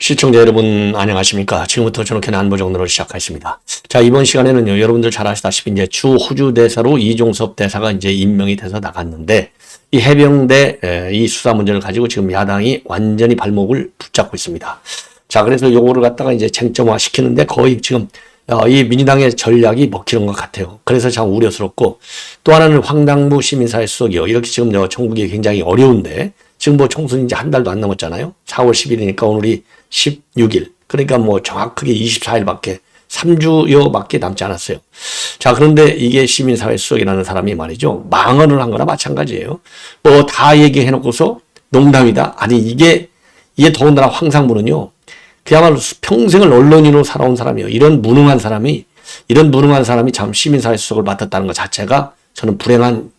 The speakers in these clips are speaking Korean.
시청자 여러분 안녕하십니까. 지금부터 저녁에는 안보정론을 시작하겠습니다. 자, 이번 시간에는요, 여러분들 잘 아시다시피 이제 주 호주 대사로 이종섭 대사가 이제 임명이 돼서 나갔는데, 이 해병대 이 수사 문제를 가지고 지금 야당이 완전히 발목을 붙잡고 있습니다. 자, 그래서 요거를 갖다가 이제 쟁점화 시키는데 거의 지금 이 민주당의 전략이 먹히는 것 같아요. 그래서 참 우려스럽고, 또 하나는 황당무 시민사회 수석이요. 이렇게 지금 전국이 굉장히 어려운데, 지금 뭐 총선이 이제 한 달도 안 남았잖아요. 4월 10일이니까 오늘이 16일. 그러니까 뭐 정확하게 24일밖에, 3주여밖에 남지 않았어요. 자, 그런데 이게 시민사회 수석이라는 사람이 말이죠, 망언을 한 거나 마찬가지예요. 뭐 다 얘기해놓고서 농담이다. 아니, 이게 더군다나 황상무는요, 그야말로 평생을 언론인으로 살아온 사람이에요. 이런 무능한 사람이 참 시민사회 수석을 맡았다는 것 자체가 저는 불행한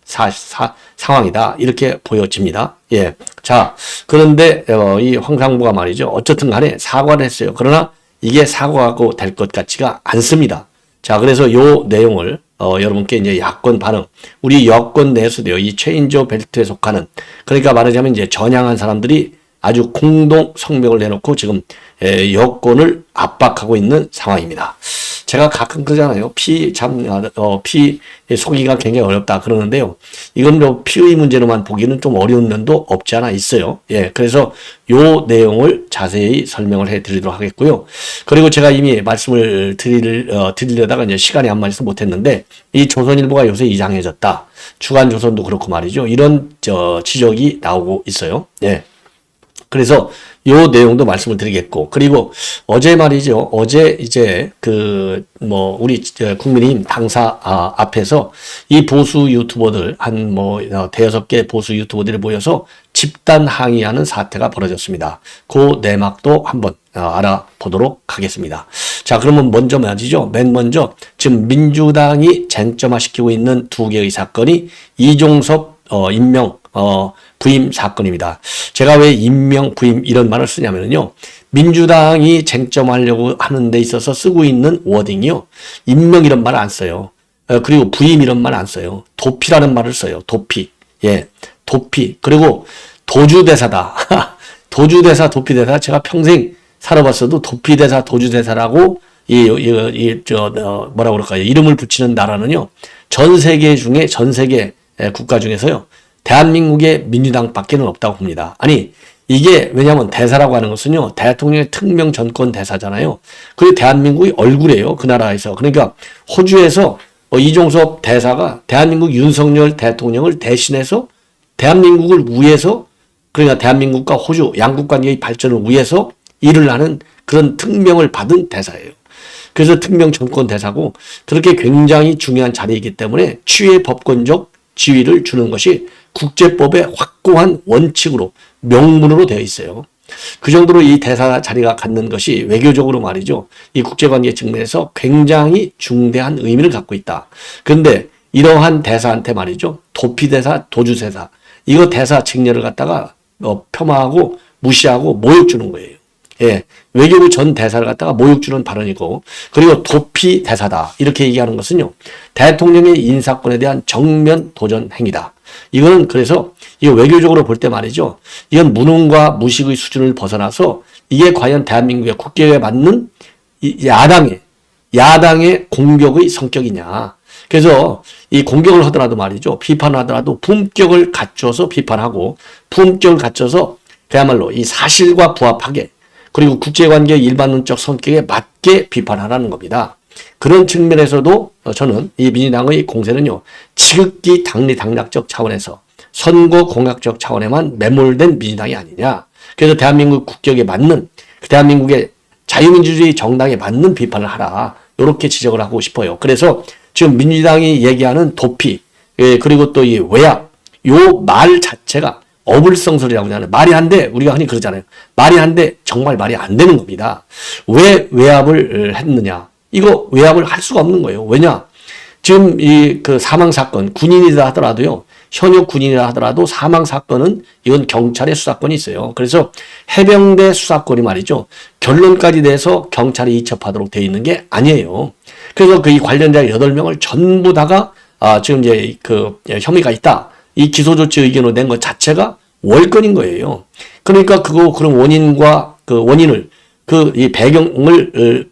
상황이다. 이렇게 보여집니다. 예. 자, 그런데, 이 황상무가 말이죠. 어쨌든 간에 사과를 했어요. 그러나 이게 사과하고 될 것 같지가 않습니다. 자, 그래서 요 내용을, 여러분께 이제 야권 반응, 우리 여권 내에서도요, 이 최인조 벨트에 속하는, 그러니까 말하자면 이제 전향한 사람들이 아주 공동 성명을 내놓고 지금 여권을 압박하고 있는 상황입니다. 제가 가끔 그러잖아요. 피 속이기가 굉장히 어렵다 그러는데요. 이건 뭐 피의 문제로만 보기는 좀 어려운 면도 없지 않아 있어요. 예, 그래서 요 내용을 자세히 설명을 해 드리도록 하겠고요. 그리고 제가 이미 말씀을 드리려다가 이제 시간이 안 맞아서 못했는데, 이 조선일보가 요새 이상해졌다. 주간조선도 그렇고 말이죠. 이런 지적이 나오고 있어요. 예. 그래서 요 내용도 말씀을 드리겠고, 그리고 어제 말이죠. 어제 이제 우리 국민의힘 당사 앞에서 이 보수 유튜버들 대여섯 개 보수 유튜버들이 모여서 집단 항의하는 사태가 벌어졌습니다. 그 내막도 한번 알아보도록 하겠습니다. 자, 그러면 먼저 말이죠. 맨 먼저 지금 민주당이 쟁점화시키고 있는 두 개의 사건이 이종섭 임명 부임 사건입니다. 제가 왜 임명, 부임 이런 말을 쓰냐면요, 민주당이 쟁점하려고 하는 데 있어서 쓰고 있는 워딩이요, 임명 이런 말 안 써요. 그리고 부임 이런 말 안 써요. 도피라는 말을 써요. 도피. 예, 도피. 그리고 도주대사다. 도주대사, 도피대사. 제가 평생 살아봤어도 도피대사, 도주대사라고 뭐라고 그럴까요? 이름을 붙이는 나라는요, 전 세계 국가 중에서요, 대한민국의 민주당밖에는 없다고 봅니다. 아니, 이게 왜냐하면 대사라고 하는 것은요, 대통령의 특명 전권 대사잖아요. 그게 대한민국의 얼굴이에요. 그 나라에서. 그러니까 호주에서 이종섭 대사가 대한민국 윤석열 대통령을 대신해서 대한민국을 위해서, 그러니까 대한민국과 호주 양국 관계의 발전을 위해서 일을 하는 그런 특명을 받은 대사예요. 그래서 특명 전권 대사고, 그렇게 굉장히 중요한 자리이기 때문에 취해 법권적 지위를 주는 것이 국제법의 확고한 원칙으로, 명문으로 되어 있어요. 그 정도로 이 대사 자리가 갖는 것이 외교적으로 말이죠, 이 국제관계 측면에서 굉장히 중대한 의미를 갖고 있다. 그런데 이러한 대사한테 말이죠, 도피대사, 도주대사, 이거 대사 직렬을 갖다가 폄하하고 무시하고 모욕 주는 거예요. 예, 외교부 전 대사를 갖다가 모욕 주는 발언이고, 그리고 도피 대사다 이렇게 얘기하는 것은요, 대통령의 인사권에 대한 정면 도전 행위다. 이거는 그래서 이거 외교적으로 볼 때 말이죠, 이건 무능과 무식의 수준을 벗어나서 이게 과연 대한민국의 국격에 맞는 야당의 공격의 성격이냐. 그래서 이 공격을 하더라도 말이죠, 비판을 하더라도 품격을 갖춰서 비판하고, 품격을 갖춰서 그야말로 이 사실과 부합하게, 그리고 국제관계의 일반론적 성격에 맞게 비판하라는 겁니다. 그런 측면에서도 저는 이 민주당의 공세는요, 지극히 당리당략적 차원에서 선거 공약적 차원에만 매몰된 민주당이 아니냐. 그래서 대한민국 국격에 맞는, 대한민국의 자유민주주의 정당에 맞는 비판을 하라. 이렇게 지적을 하고 싶어요. 그래서 지금 민주당이 얘기하는 도피, 그리고 또 이 외압, 요 말 자체가 어불성설이라고 하잖아요. 말이 안 돼. 우리가 흔히 그러잖아요. 말이 안 돼. 정말 말이 안 되는 겁니다. 왜 외압을 했느냐. 이거 외압을 할 수가 없는 거예요. 왜냐? 지금 사망 사건, 군인이다 하더라도요, 현역 군인이라 하더라도 사망 사건은 이건 경찰의 수사권이 있어요. 그래서 해병대 수사권이 말이죠. 결론까지 내서 경찰이 이첩하도록 되어 있는 게 아니에요. 그래서 그 이 관련자 8명을 전부 다가 지금 이제 그 혐의가 있다. 이 기소조치 의견을 낸 것 자체가 월권인 거예요. 그러니까 그런 원인과 그 원인을 이 배경을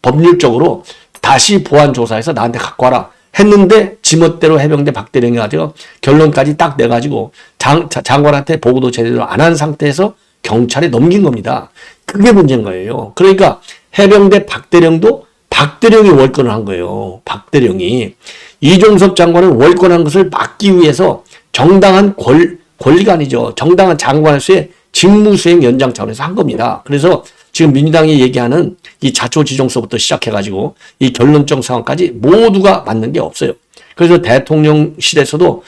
법률적으로 다시 보완 조사해서 나한테 갖고 와라 했는데 지멋대로 해병대 박대령이 가지고 결론까지 딱 내가지고 장관한테 보고도 제대로 안 한 상태에서 경찰에 넘긴 겁니다. 그게 문제인 거예요. 그러니까 해병대 박대령도 박대령이 월권을 한 거예요. 박대령이. 이종섭 장관은 월권한 것을 막기 위해서 정당한 권리가 아니죠. 정당한 장관으로서의 직무수행 연장 차원에서 한 겁니다. 그래서 지금 민주당이 얘기하는 이 자초지종서부터 시작해가지고 이 결론적 상황까지 모두가 맞는 게 없어요. 그래서 대통령실에서도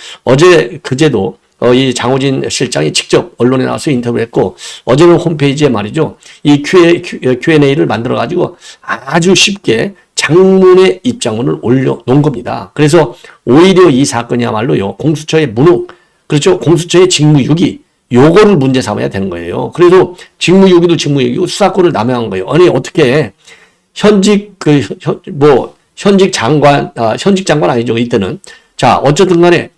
그제도 이 장호진 실장이 직접 언론에 나와서 인터뷰를 했고, 어제는 홈페이지에 말이죠. 이 Q&A를 만들어가지고 아주 쉽게 장문의 입장문을 올려놓은 겁니다. 그래서 오히려 이 사건이야말로요, 공수처의 무능, 그렇죠? 공수처의 직무유기, 요거를 문제 삼아야 되는 거예요. 그래서 직무유기도 직무유기고 수사권을 남용한 거예요. 아니, 어떻게 현직 장관 아니죠. 이때는. 자, 어쨌든 간에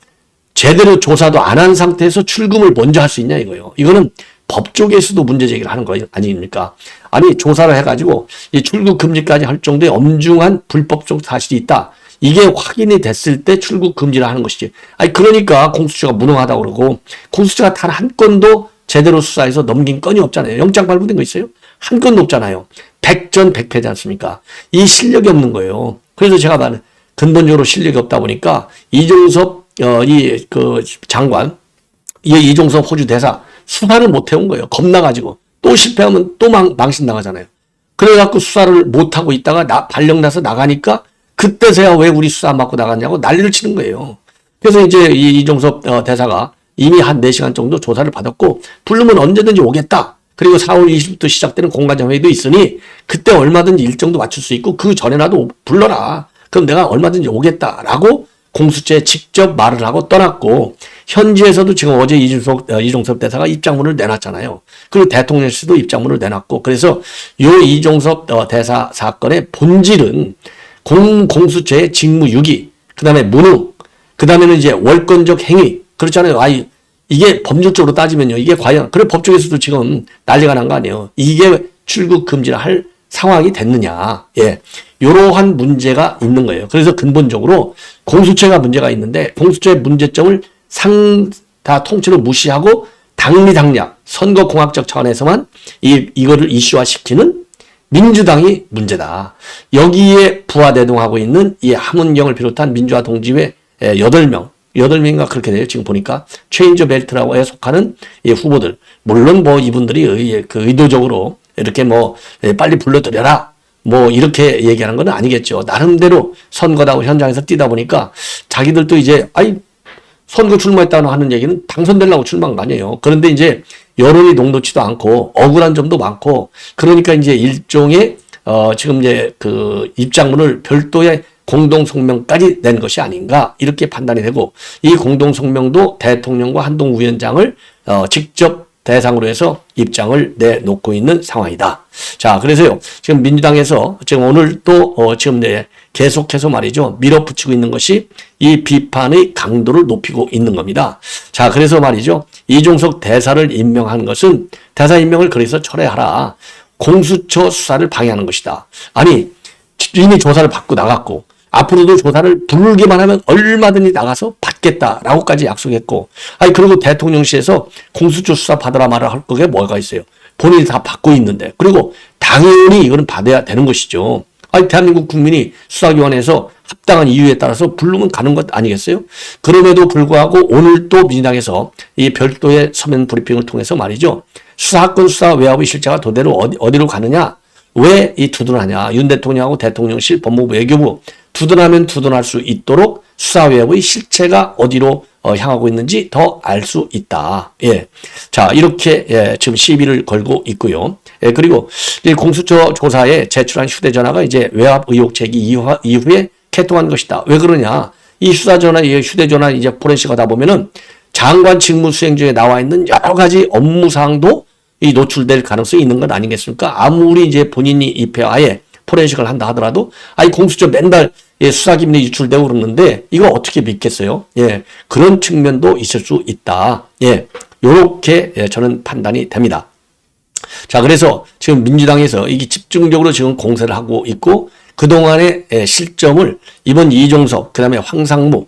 제대로 조사도 안 한 상태에서 출금을 먼저 할 수 있냐 이거예요. 이거는 법 쪽에서도 문제 제기를 하는 거 아닙니까? 아니, 조사를 해가지고 이 출국 금지까지 할 정도의 엄중한 불법적 사실이 있다. 이게 확인이 됐을 때 출국 금지를 하는 것이지. 아니, 그러니까 공수처가 무능하다고 그러고, 공수처가 단 한 건도 제대로 수사해서 넘긴 건이 없잖아요. 영장 발부된 거 있어요? 한 건도 없잖아요. 백전백패지 않습니까? 이 실력이 없는 거예요. 그래서 제가 말하는 근본적으로 실력이 없다 보니까 이종섭 장관, 이종섭 호주 대사 수사를 못 해온 거예요. 겁나가지고. 또 실패하면 또 망신 나가잖아요. 그래갖고 수사를 못하고 있다가 발령나서 나가니까 그때서야 왜 우리 수사 안 받고 나갔냐고 난리를 치는 거예요. 그래서 이제 이종섭 대사가 이미 한 4시간 정도 조사를 받았고, 부르면 언제든지 오겠다. 그리고 4월 20일부터 시작되는 공관장 회의도 있으니 그때 얼마든지 일정도 맞출 수 있고 그 전에라도 불러라. 그럼 내가 얼마든지 오겠다라고 공수처에 직접 말을 하고 떠났고, 현지에서도 지금 어제 이종섭 대사가 입장문을 내놨잖아요. 그리고 대통령실도 입장문을 내놨고, 그래서 요 이종섭 대사 사건의 본질은 공수처의 직무유기, 그 다음에 무능, 그 다음에는 이제 월권적 행위, 그렇잖아요. 이게 법률적으로 따지면요, 이게 과연, 그래 법조계에서도 지금 난리가 난 거 아니에요. 이게 출국 금지를 할 상황이 됐느냐. 예. 이러한 문제가 있는 거예요. 그래서 근본적으로 공수처가 문제가 있는데, 공수처의 문제점을 다 통째로 무시하고 당리당략, 선거공학적 차원에서만 이거를 이슈화시키는 민주당이 문제다. 여기에 부하대동하고 있는 이 함은경을 비롯한 민주화 동지회 8명인가 그렇게 돼요. 지금 보니까 체인저 벨트라고 속하는 이 후보들. 물론 이분들이 의도적으로 이렇게 빨리 불러들여라, 이렇게 얘기하는 건 아니겠죠. 나름대로 선거다고 현장에서 뛰다 보니까 자기들도 이제, 선거 출마했다고 하는 얘기는 당선되려고 출마한 거 아니에요. 그런데 이제 여론이 녹록지도 않고 억울한 점도 많고, 그러니까 이제 일종의, 지금 이제 입장문을 별도의 공동성명까지 낸 것이 아닌가, 이렇게 판단이 되고, 이 공동성명도 대통령과 한동훈 위원장을 직접 대상으로 해서 입장을 내놓고 있는 상황이다. 자, 그래서요, 지금 민주당에서 지금 오늘 또 지금 계속해서 말이죠, 밀어붙이고 있는 것이 이 비판의 강도를 높이고 있는 겁니다. 자, 그래서 말이죠, 이종석 대사를 임명한 것은 대사 임명을 그래서 철회하라, 공수처 수사를 방해하는 것이다. 아니, 이미 조사를 받고 나갔고, 앞으로도 조사를 부르기만 하면 얼마든지 나가서 받겠다라고까지 약속했고, 그리고 대통령실에서 공수처 수사 받으라 말을 할 거게 뭐가 있어요? 본인이 다 받고 있는데. 그리고 당연히 이거는 받아야 되는 것이죠. 대한민국 국민이 수사기관에서 합당한 이유에 따라서 부르면 가는 것 아니겠어요? 그럼에도 불구하고 오늘 또 민주당에서 이 별도의 서면 브리핑을 통해서 말이죠, 수사권 수사 외압의 실체가 도대로 어디로 가느냐? 왜 이 두둔하냐? 윤 대통령하고 대통령실, 법무부, 외교부 두둔하면 두둔할 수 있도록 수사외압의 실체가 어디로 향하고 있는지 더 알 수 있다. 예. 자, 이렇게 지금 시비를 걸고 있고요. 예, 그리고 이 공수처 조사에 제출한 휴대전화가 이제 외압 의혹 제기 이후에 개통한 것이다. 왜 그러냐? 이 수사전화, 이 휴대전화 이제 포렌식 하다 보면은 장관 직무 수행 중에 나와 있는 여러 가지 업무 사항도 이 노출될 가능성이 있는 것 아니겠습니까? 아무리 이제 본인이 입회하에 포렌식을 한다 하더라도 아이 공수처 맨날 예, 수사기밀이 유출되고 그러는데 이거 어떻게 믿겠어요? 예, 그런 측면도 있을 수 있다. 예, 요렇게 예, 저는 판단이 됩니다. 자, 그래서 지금 민주당에서 이게 집중적으로 지금 공세를 하고 있고 그동안의 예, 실점을 이번 이종섭, 그 다음에 황상무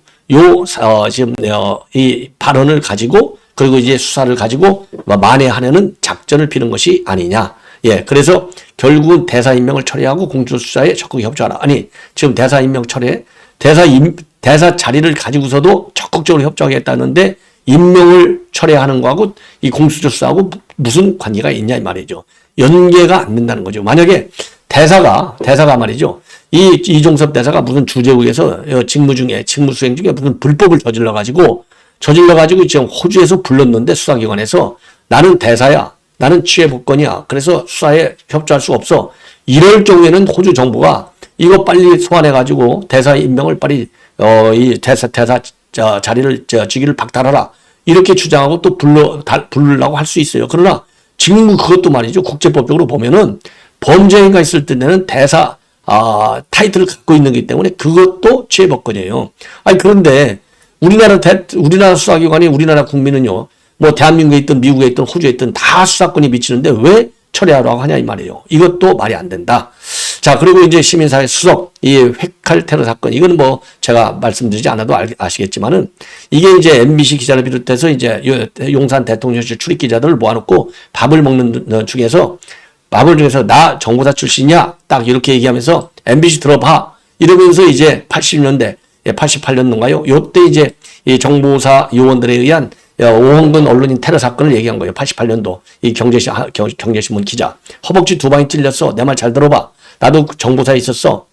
지금 이 발언을 가지고 그리고 이제 수사를 가지고 만회하려는 작전을 피는 것이 아니냐. 예, 그래서 결국은 대사 임명을 처리하고 공수처 수사에 적극 협조하라. 아니, 지금 대사 임명 처리에 대사 자리를 가지고서도 적극적으로 협조하겠다는데 임명을 처리하는 거하고 이 공수처 수사하고 무슨 관계가 있냐 이 말이죠. 연계가 안 된다는 거죠. 만약에 대사가 말이죠. 이종섭 대사가 무슨 주재국에서 직무 수행 중에 무슨 불법을 저질러가지고 지금 호주에서 불렀는데 수사기관에서 나는 대사야. 나는 취해복권이야. 그래서 수사에 협조할 수 없어. 이럴 경우에는 호주 정부가 이거 빨리 소환해가지고 대사 임명을 빨리 이 대사 자리를 직위를 박탈하라. 이렇게 주장하고 또 부르려고 할 수 있어요. 그러나 직무 그것도 말이죠. 국제법적으로 보면은 범죄 행위가 있을 때는 대사 타이틀을 갖고 있는 거기 때문에 그것도 취해복권이에요. 아니 그런데 우리나라 수사기관이 우리나라 국민은요. 뭐 대한민국에 있든 미국에 있든 호주에 있든 다 수사권이 미치는데 왜 처리하라고 하냐 이 말이에요. 이것도 말이 안 된다. 자, 그리고 이제 시민사회 수석 이 회칼 테러 사건 이거는 뭐 제가 말씀드리지 않아도 아시겠지만은 이게 이제 MBC 기자를 비롯해서 이제 용산 대통령실 출입 기자들을 모아놓고 밥을 먹는 중에서 나 정보사 출신이야 딱 이렇게 얘기하면서 MBC 들어봐 이러면서 이제 80년대 88년도인가요? 요때 이제 이 정보사 요원들에 의한 오홍근 언론인 테러 사건을 얘기한 거예요. 88년도 이 경제신문 기자 허벅지 2방이 찔렸어. 내 말 잘 들어봐. 나도 정보사에 있었어.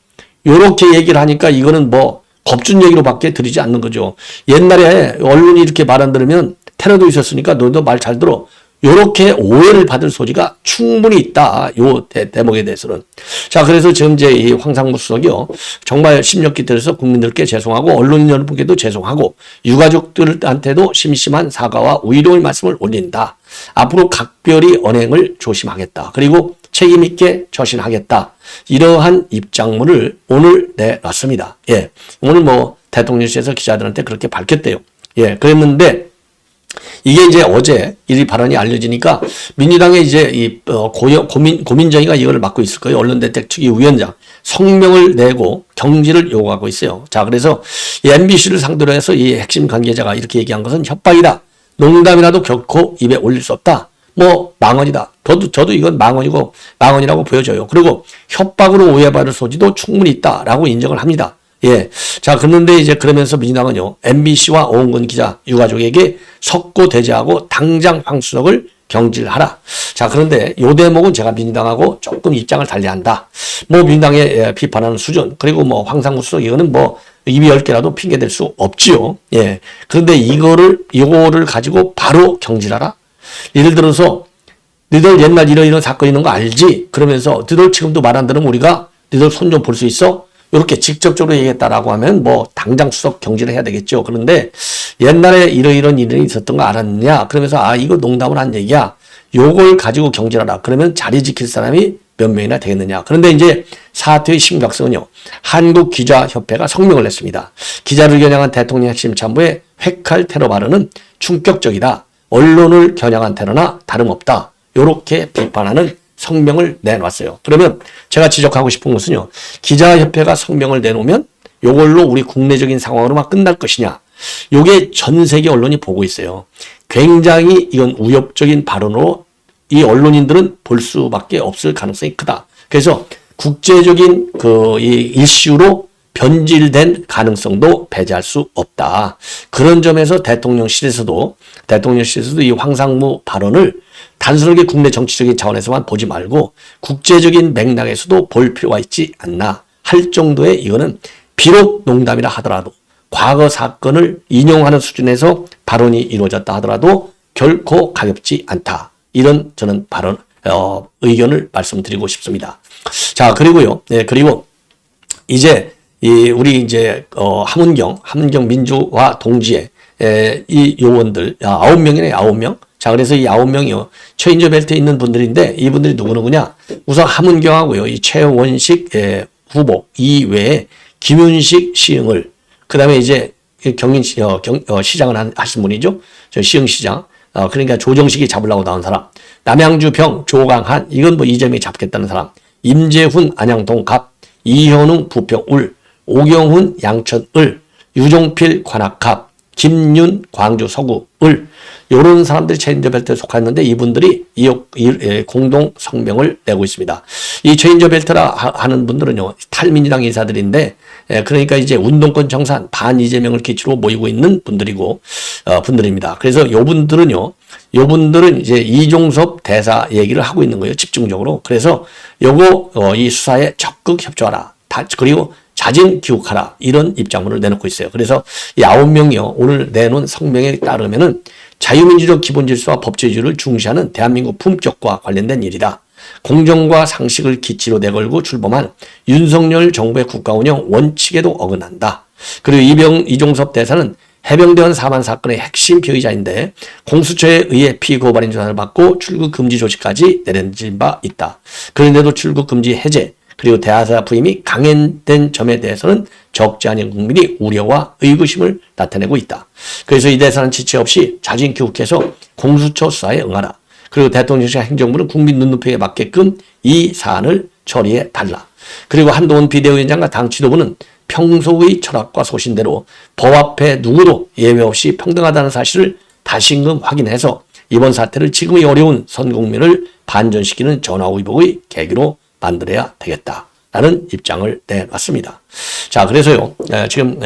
요렇게 얘기를 하니까 이거는 뭐 겁준 얘기로밖에 들리지 않는 거죠. 옛날에 언론이 이렇게 말 안 들으면 테러도 있었으니까 너도 말 잘 들어. 요렇게 오해를 받을 소지가 충분히 있다. 요 대목에 대해서는. 자, 그래서 지금 이제 이 황상무 수석이요. 정말 심력 기태에서 국민들께 죄송하고 언론인 여러분께도 죄송하고 유가족들한테도 심심한 사과와 위로의 말씀을 올린다. 앞으로 각별히 언행을 조심하겠다. 그리고 책임있게 처신하겠다. 이러한 입장문을 오늘 내놨습니다. 예. 오늘 뭐 대통령실에서 기자들한테 그렇게 밝혔대요. 예. 그랬는데 이게 이제 어제 이 발언이 알려지니까 민주당의 이제 이 고민정의가 이걸 맡고 있을 거예요. 언론대책 특위 위원장 성명을 내고 경질을 요구하고 있어요. 자, 그래서 이 MBC를 상대로 해서 이 핵심 관계자가 이렇게 얘기한 것은 협박이다. 농담이라도 결코 입에 올릴 수 없다. 뭐 망언이다. 저도 이건 망언이라고 보여져요. 그리고 협박으로 오해받을 소지도 충분히 있다라고 인정을 합니다. 예. 자, 그런데 이제 그러면서 민주당은요, MBC와 오홍근 기자 유가족에게 석고대죄하고 당장 황수석을 경질하라. 자, 그런데 요 대목은 제가 민주당하고 조금 입장을 달리한다. 뭐 민주당의 비판하는 수준, 그리고 뭐 황상무 수석 이거는 뭐 입이 10개라도 핑계댈 수 없지요. 예. 그런데 이거를 가지고 바로 경질하라. 예를 들어서 너희들 옛날 이런 사건 있는 거 알지? 그러면서 너희들 지금도 말 안 들으면 우리가 너희들 손 좀 볼 수 있어? 이렇게 직접적으로 얘기했다라고 하면 뭐 당장 수석 경질을 해야 되겠죠. 그런데 옛날에 이런 일이 있었던 거 알았느냐? 그러면서 이거 농담을 한 얘기야. 요걸 가지고 경질하라. 그러면 자리 지킬 사람이 몇 명이나 되겠느냐? 그런데 이제 사태의 심각성은요. 한국기자협회가 성명을 냈습니다. 기자를 겨냥한 대통령 핵심 참모의 회칼 테러 발언은 충격적이다. 언론을 겨냥한 테러나 다름없다. 요렇게 비판하는 성명을 내놨어요. 그러면 제가 지적하고 싶은 것은요. 기자협회가 성명을 내놓으면 이걸로 우리 국내적인 상황으로만 끝날 것이냐. 요게 전 세계 언론이 보고 있어요. 굉장히 이건 위협적인 발언으로 이 언론인들은 볼 수밖에 없을 가능성이 크다. 그래서 국제적인 이 이슈로 변질된 가능성도 배제할 수 없다. 그런 점에서 대통령실에서도 이 황상무 발언을 단순하게 국내 정치적인 차원에서만 보지 말고 국제적인 맥락에서도 볼 필요가 있지 않나 할 정도의 이거는 비록 농담이라 하더라도 과거 사건을 인용하는 수준에서 발언이 이루어졌다 하더라도 결코 가볍지 않다. 이런 저는 의견을 말씀드리고 싶습니다. 자, 그리고요. 네, 그리고 이제 우리 이제 함은경 민주화 동지회 이 요원들 9명이네 9명. 자, 그래서 이 9명이요. 최인저 벨트에 있는 분들인데 이분들이 누구냐? 우선 함은경하고요. 이 최원식 후보 이외에 김윤식 시흥을 그다음에 이제 시장을 하신 분이죠. 저 시흥시장. 그러니까 조정식이 잡으려고 나온 사람. 남양주 병 조강한 이건 뭐 이재명이 잡겠다는 사람. 임재훈 안양동 갑. 이현웅 부평 울. 오경훈 양천 을. 유종필 관악 갑. 김윤 광주 서구 을. 요런 사람들이 최인저 벨트에 속했는데 이분들이 공동 성명을 내고 있습니다. 이 최인저 벨트라 하는 분들은요, 탈민주당 인사들인데, 그러니까 이제 운동권 정산 반 이재명을 기초로 모이고 있는 분들입니다. 그래서 요분들은 이제 이종섭 대사 얘기를 하고 있는 거예요. 집중적으로. 그래서 이 수사에 적극 협조하라. 그리고 자진 기uk하라. 이런 입장문을 내놓고 있어요. 그래서 이 9명이요. 오늘 내놓은 성명에 따르면은 자유민주적 기본질서와 법제주의를 중시하는 대한민국 품격과 관련된 일이다. 공정과 상식을 기치로 내걸고 출범한 윤석열 정부의 국가운영 원칙에도 어긋난다. 그리고 이종섭 대사는 해병대원 사망 사건의 핵심 피의자인데 공수처에 의해 피고발인 조사를 받고 출국 금지 조치까지 내려진 바 있다. 그런데도 출국 금지 해제 그리고 대하사 부임이 강행된 점에 대해서는 적지 않은 국민이 우려와 의구심을 나타내고 있다. 그래서 이 대사는 지체 없이 자진 교육해서 공수처 수사에 응하라. 그리고 대통령실 행정부는 국민 눈높이에 맞게끔 이 사안을 처리해 달라. 그리고 한동훈 비대위원장과 당 지도부는 평소의 철학과 소신대로 법 앞에 누구도 예외 없이 평등하다는 사실을 다시금 확인해서 이번 사태를 지금의 어려운 선 국민을 반전시키는 전화위복의 계기로 만들어야 되겠다라는 입장을 내놨습니다. 자, 그래서요, 지금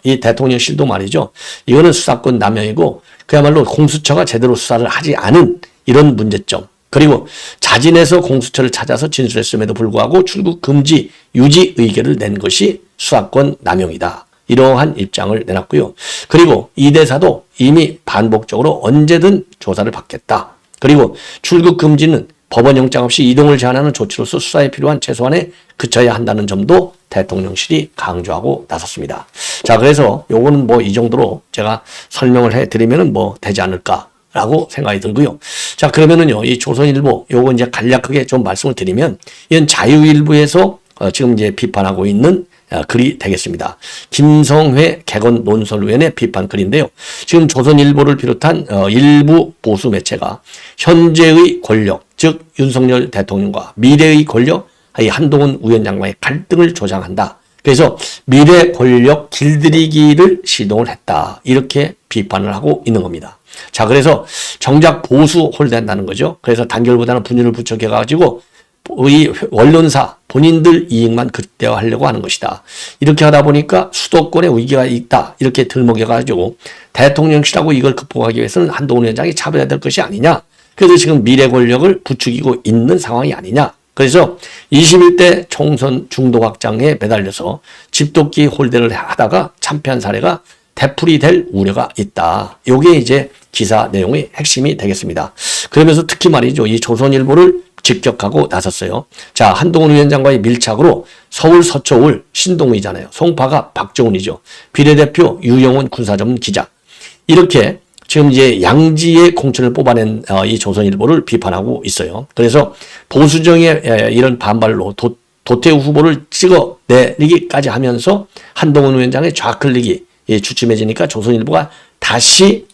이 대통령실도 말이죠. 이거는 수사권 남용이고 그야말로 공수처가 제대로 수사를 하지 않은 이런 문제점. 그리고 자진해서 공수처를 찾아서 진술했음에도 불구하고 출국 금지 유지 의결을 낸 것이 수사권 남용이다. 이러한 입장을 내놨고요. 그리고 이 대사도 이미 반복적으로 언제든 조사를 받겠다. 그리고 출국 금지는 법원 영장 없이 이동을 제한하는 조치로서 수사에 필요한 최소한에 그쳐야 한다는 점도 대통령실이 강조하고 나섰습니다. 자, 그래서 요거는 뭐 이 정도로 제가 설명을 해드리면은 뭐 되지 않을까라고 생각이 들고요. 자, 그러면은요, 이 조선일보 요거 이제 간략하게 좀 말씀을 드리면 이건 자유일보에서 지금 이제 비판하고 있는 글이 되겠습니다. 김성회 개건 논설위원회 비판 글인데요. 지금 조선일보를 비롯한 일부 보수 매체가 현재의 권력, 즉 윤석열 대통령과 미래의 권력, 한동훈 위원장과의 갈등을 조장한다. 그래서 미래 권력 길들이기를 시도를 했다. 이렇게 비판을 하고 있는 겁니다. 자, 그래서 정작 보수 홀대한다는 거죠. 그래서 단결보다는 분열을 부추겨가지고 이 언론사 본인들 이익만 극대화하려고 하는 것이다. 이렇게 하다 보니까 수도권에 위기가 있다. 이렇게 들먹여가지고 대통령실하고 이걸 극복하기 위해서는 한동훈 위원장이 차별해야 될 것이 아니냐. 그래서 지금 미래 권력을 부추기고 있는 상황이 아니냐. 그래서 21대 총선 중도 확장에 매달려서 집도끼 홀대를 하다가 참패한 사례가 되풀이될 우려가 있다. 이게 이제 기사 내용의 핵심이 되겠습니다. 그러면서 특히 말이죠. 이 조선일보를 직격하고 나섰어요. 자, 한동훈 위원장과의 밀착으로 서울 서초울 신동의잖아요. 송파가 박정훈이죠. 비례대표 유영훈 군사전문 기자. 이렇게 지금 이제 양지의 공천을 뽑아낸 이 조선일보를 비판하고 있어요. 그래서 보수정의 이런 반발로 도태우 후보를 찍어내리기까지 하면서 한동훈 위원장의 좌클릭이 주춤해지니까 조선일보가 다시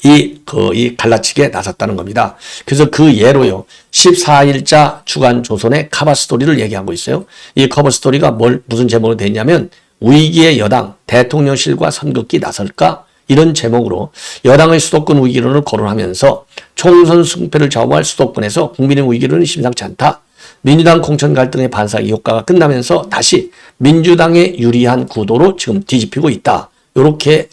이 갈라치기에 나섰다는 겁니다. 그래서 그 예로요. 14일자 주간 조선의 커버 스토리를 얘기하고 있어요. 이 커버 스토리가 무슨 제목으로 되어 있냐면 위기의 여당, 대통령실과 선긋기 나설까? 이런 제목으로 여당의 수도권 위기론을 거론하면서 총선 승패를 좌우할 수도권에서 국민의 위기론이 심상치 않다. 민주당 공천 갈등의 반사기 효과가 끝나면서 다시 민주당에 유리한 구도로 지금 뒤집히고 있다. 이렇게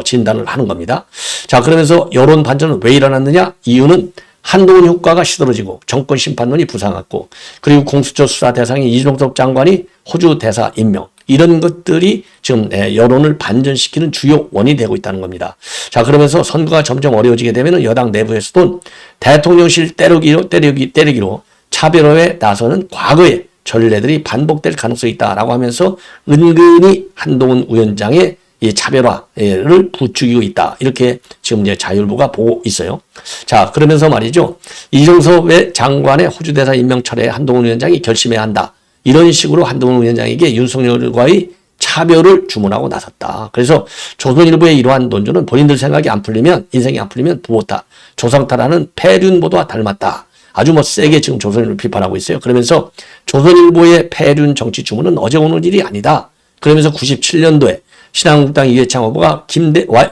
진단을 하는 겁니다. 자, 그러면서 여론 반전은 왜 일어났느냐? 이유는 한동훈 효과가 시들어지고 정권 심판론이 부상했고 그리고 공수처 수사 대상인 이종섭 장관이 호주 대사 임명 이런 것들이 지금 여론을 반전시키는 주요 원인이 되고 있다는 겁니다. 자, 그러면서 선거가 점점 어려워지게 되면 여당 내부에서도 대통령실 때리기로 차별화에 나서는 과거에 전례들이 반복될 가능성이 있다라고 하면서 은근히 한동훈 위원장의 이 차별화를 부추기고 있다. 이렇게 지금 이제 자유일보가 보고 있어요. 자, 그러면서 말이죠. 이종섭의 장관의 호주 대사 임명 철회에 한동훈 위원장이 결심해야 한다. 이런 식으로 한동훈 위원장에게 윤석열과의 차별을 주문하고 나섰다. 그래서 조선일보의 이러한 논조는 본인들 생각이 안 풀리면, 인생이 안 풀리면 부었다. 조상타라는 폐륜보도와 닮았다. 아주 뭐 세게 지금 조선일보를 비판하고 있어요. 그러면서 조선일보의 폐륜 정치 주문은 어제 오늘 일이 아니다. 그러면서 97년도에 신한국당 이회창 후보가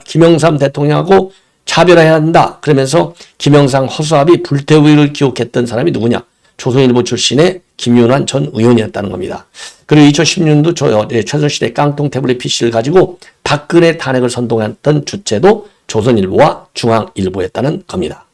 김영삼 대통령하고 차별해야 한다. 그러면서 김영삼 허수아비 불태우기를 기록했던 사람이 누구냐? 조선일보 출신의 김윤환 전 의원이었다는 겁니다. 그리고 2010년도 최순실의 깡통 태블릿 PC를 가지고 박근혜 탄핵을 선동했던 주체도 조선일보와 중앙일보였다는 겁니다.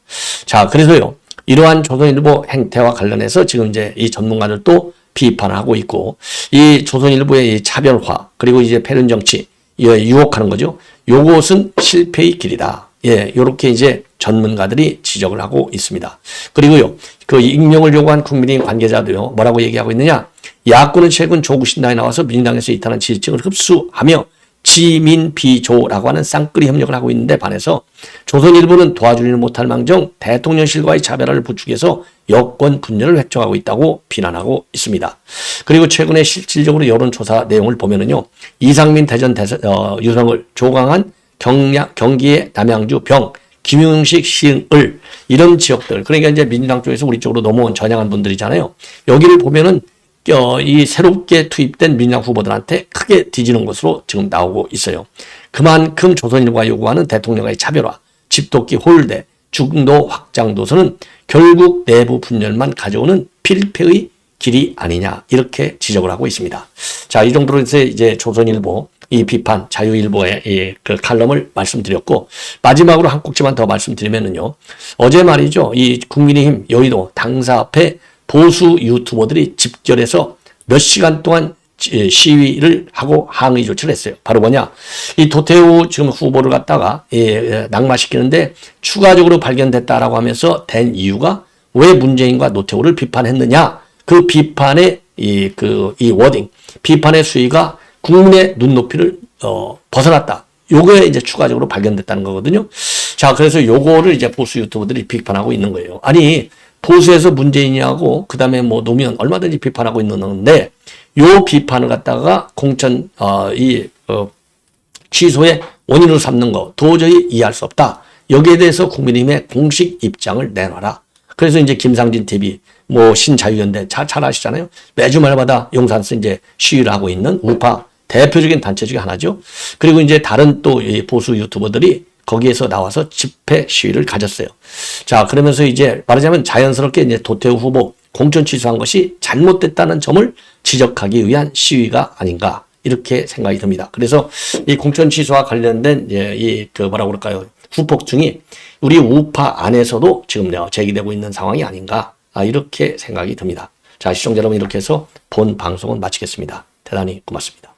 자, 그래서요. 이러한 조선일보 행태와 관련해서 지금 이제 이 전문가들도 비판하고 있고, 이 조선일보의 이 차별화, 그리고 이제 패륜 정치, 유혹하는 거죠. 요것은 실패의 길이다. 예, 요렇게 이제 전문가들이 지적을 하고 있습니다. 그리고요, 그 익명을 요구한 국민의힘 관계자도요, 뭐라고 얘기하고 있느냐? 야권은 최근 조국 신당에 나와서 민주당에서 이탈한 지지층을 흡수하며 지민비조라고 하는 쌍끌이 협력을 하고 있는데 반해서 조선일보는 도와주지는 못할 망정 대통령실과의 차별화를 부추겨서 여권 분열을 획정하고 있다고 비난하고 있습니다. 그리고 최근에 실질적으로 여론조사 내용을 보면은요, 이상민 대전 유성을, 조강한 경기의 남양주 병, 김용식 시흥을, 이런 지역들, 그러니까 이제 민주당 쪽에서 우리 쪽으로 넘어온 전향한 분들이잖아요. 여기를 보면은 이 새롭게 투입된 민주당 후보들한테 크게 뒤지는 것으로 지금 나오고 있어요. 그만큼 조선일보가 요구하는 대통령과의 차별화, 집도끼 홀대, 중도 확장 도서는 결국 내부 분열만 가져오는 필패의 길이 아니냐, 이렇게 지적을 하고 있습니다. 자, 이 정도로 해서 이제 조선일보 이 비판, 자유일보의 이 그 칼럼을 말씀드렸고, 마지막으로 한 꼭지만 더 말씀드리면은요, 어제 말이죠, 이 국민의힘 여의도 당사 앞에 보수 유튜버들이 집결해서 몇 시간 동안 시위를 하고 항의 조치를 했어요. 바로 뭐냐? 이 도태우 지금 후보를 갖다가 낙마시키는데 추가적으로 발견됐다라고 하면서 된 이유가 왜 문재인과 노태우를 비판했느냐? 그 비판의 이 워딩, 비판의 수위가 국민의 눈높이를 벗어났다. 요거에 이제 추가적으로 발견됐다는 거거든요. 자, 그래서 요거를 이제 보수 유튜버들이 비판하고 있는 거예요. 아니, 보수에서 문재인이하고 그다음에 뭐 노무현 얼마든지 비판하고 있는 건데, 요 비판을 갖다가 공천 취소의 원인으로 삼는 거 도저히 이해할 수 없다. 여기에 대해서 국민의힘의 공식 입장을 내놔라. 그래서 이제 김상진 TV, 뭐 신자유연대 잘 아시잖아요. 매주 말마다 용산에서 이제 시위를 하고 있는 우파 대표적인 단체 중에 하나죠. 그리고 이제 다른 또 보수 유튜버들이 거기에서 나와서 집회 시위를 가졌어요. 자, 그러면서 이제 말하자면 자연스럽게 이제 도태우 후보 공천 취소한 것이 잘못됐다는 점을 지적하기 위한 시위가 아닌가, 이렇게 생각이 듭니다. 그래서 이 공천 취소와 관련된 뭐라고 그럴까요? 후폭풍이 우리 우파 안에서도 지금 제기되고 있는 상황이 아닌가, 이렇게 생각이 듭니다. 자, 시청자 여러분, 이렇게 해서 본 방송은 마치겠습니다. 대단히 고맙습니다.